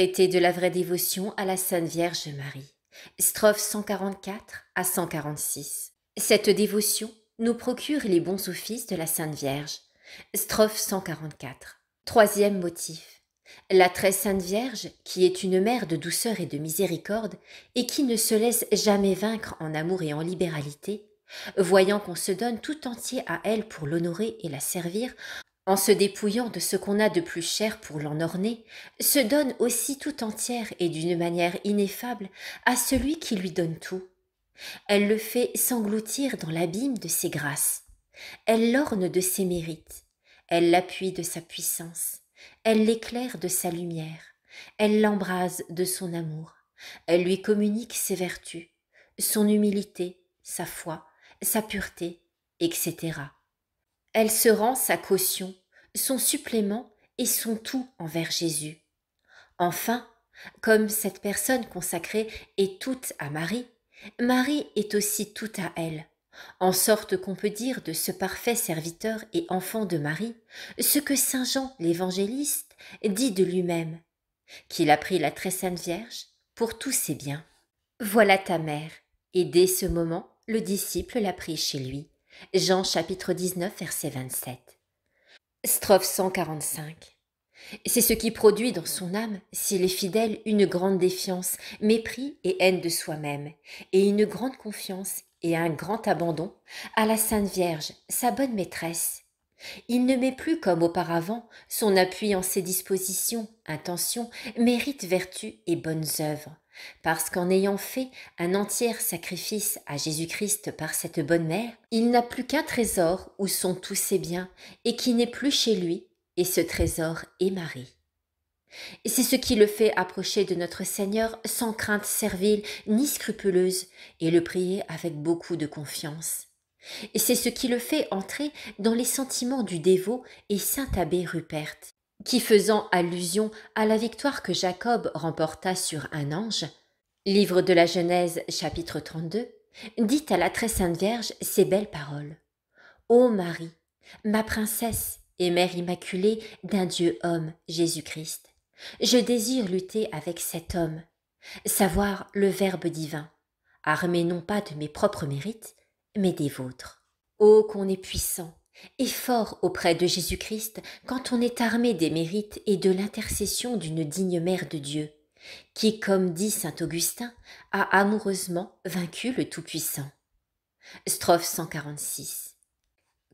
Traité de la vraie dévotion à la Sainte Vierge Marie. Strophes 144 à 146. Cette dévotion nous procure les bons offices de la Sainte Vierge. Strophe 144. Troisième motif. La très Sainte Vierge, qui est une mère de douceur et de miséricorde, et qui ne se laisse jamais vaincre en amour et en libéralité, voyant qu'on se donne tout entier à elle pour l'honorer et la servir, en se dépouillant de ce qu'on a de plus cher pour l'en orner, se donne aussi tout entière et d'une manière ineffable à celui qui lui donne tout. Elle le fait s'engloutir dans l'abîme de ses grâces. Elle l'orne de ses mérites. Elle l'appuie de sa puissance. Elle l'éclaire de sa lumière. Elle l'embrase de son amour. Elle lui communique ses vertus, son humilité, sa foi, sa pureté, etc. Elle se rend sa caution, son supplément et son tout envers Jésus. Enfin, comme cette personne consacrée est toute à Marie, Marie est aussi toute à elle, en sorte qu'on peut dire de ce parfait serviteur et enfant de Marie ce que saint Jean l'évangéliste dit de lui-même, qu'il a pris la très sainte Vierge pour tous ses biens. Voilà ta mère. Et dès ce moment, le disciple l'a pris chez lui. Jean chapitre 19, verset 27. Strophe 145. C'est ce qui produit dans son âme, s'il est fidèle, une grande défiance, mépris et haine de soi-même, et une grande confiance et un grand abandon à la Sainte Vierge, sa bonne maîtresse. Il ne met plus comme auparavant son appui en ses dispositions, intentions, mérites, vertus et bonnes œuvres, parce qu'en ayant fait un entier sacrifice à Jésus-Christ par cette bonne mère, il n'a plus qu'un trésor où sont tous ses biens et qui n'est plus chez lui, et ce trésor est Marie. Et c'est ce qui le fait approcher de notre Seigneur sans crainte servile ni scrupuleuse et le prier avec beaucoup de confiance. Et c'est ce qui le fait entrer dans les sentiments du dévot et saint abbé Rupert, qui faisant allusion à la victoire que Jacob remporta sur un ange, livre de la Genèse chapitre 32, dit à la très sainte Vierge ces belles paroles. Ô Marie, ma princesse et mère immaculée d'un Dieu homme, Jésus-Christ, je désire lutter avec cet homme, savoir le Verbe divin, armé non pas de mes propres mérites, mais des vôtres. Oh, qu'on est puissant et fort auprès de Jésus-Christ quand on est armé des mérites et de l'intercession d'une digne mère de Dieu, qui, comme dit saint Augustin, a amoureusement vaincu le Tout-Puissant. Strophe 146.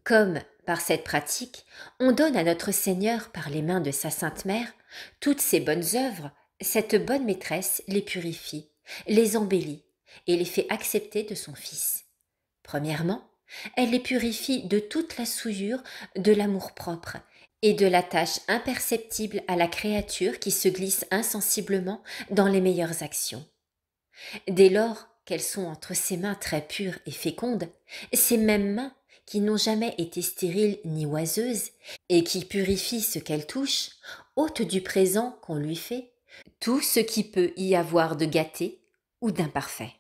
Comme, par cette pratique, on donne à notre Seigneur par les mains de sa Sainte Mère toutes ses bonnes œuvres, cette bonne maîtresse les purifie, les embellit et les fait accepter de son Fils. Premièrement, elle les purifie de toute la souillure de l'amour-propre et de la tâche imperceptible à la créature qui se glisse insensiblement dans les meilleures actions. Dès lors qu'elles sont entre ses mains très pures et fécondes, ces mêmes mains qui n'ont jamais été stériles ni oiseuses et qui purifient ce qu'elles touchent, ôtent du présent qu'on lui fait tout ce qui peut y avoir de gâté ou d'imparfait.